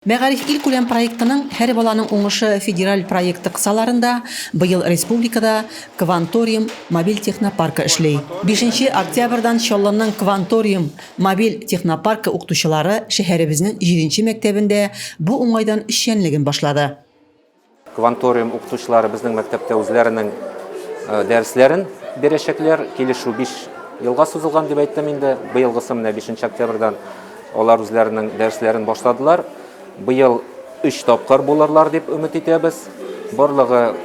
Мәгариф ил күләм проектының һәр баланың уңышы федераль проекты кысаларында быел республикада Кванториум мобиль технопаркы эшләй. 5 октябрьдан Чаллының Кванториум мобиль технопаркы укытучылары шәһәребезнең 7 мәктәбендә бу уңайдан эшчәнлеген башлады. Кванториум укытучылары безнең мәктәптә үзләренең дәресләрен бирәчәкләр. Килешү 5 елга сузылган дип әйттем инде. Быелгысы менә 5 октябрьдан алар үзләренең дәресләрен башладылар. Быел 3 тапкыр булырлар дип өмет итәбез. Барлыгы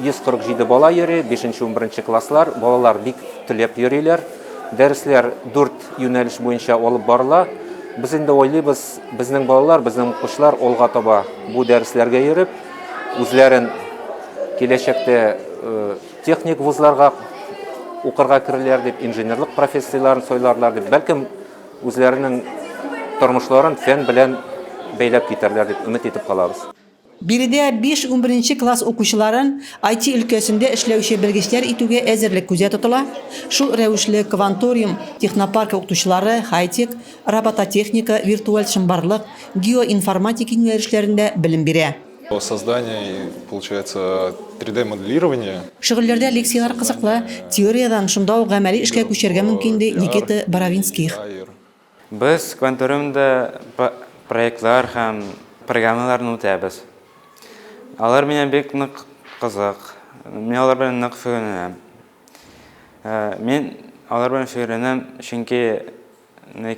147 бала йөри, 5-11 класслар. Балалар бик теләп йөриләр. Дәресләр 4 юнәлеш буенча алып барыла. Без инде уйлыйбыз, безнең балалар, безнең укучылар алга таба бу дәресләргә йөреп, үзләрен киләчәктә техник вузларга укырга керерләр дип, инженерлык профессияларын сойларлар дип, бәлкем үзләренең тормышларын фән белән бәйләп китәрләр дип өмет итеп калабыз. Биредә 5-11 класс укучыларын IT өлкәсендә эшләүче белгечләр итүгә әзерлек күзә тотыла. Шул рәвешле Кванториум технопаркы укучылары хай-тек, робототехника, виртуаль чынбарлык, геоинформатика юнәлешләрендә белем бирә. Создание, получается, 3D-моделирование. Шөгыльләрдә лекциялар кызыклы, теориядан шунда ук гамәли эшкә күчәргә мөмкин ди Никита Боровинских. Без Кванториумда проектлар һәм программаларны үтәбез. Алар миңа бик нык кызык. Мин алар белән нык фәйдәләнәм. Мин алар белән фәйдәләнәм, чөнки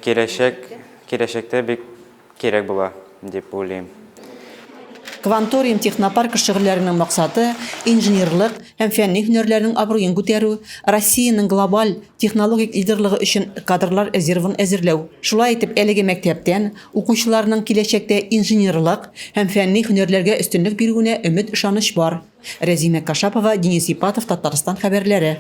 киләчәктә бик кирәк була дип уйлыйм. Кванториум технопаркы шөгыльләренең максаты инженерлык һәм фәнни һөнәрләрнең абруен күтәрү, Россиянең глобаль технологик лидерлыгы өчен кадрлар резервын әзерләү. Шулай итеп, әлеге мәктәптән укучыларның киләчәктә инженерлык һәм фәнни һөнәрләргә өстенлек бирүенә өмет ышаныч бар. Рәзимә Кашапова, Денис Ипатов, Татарстан хәбәрләре.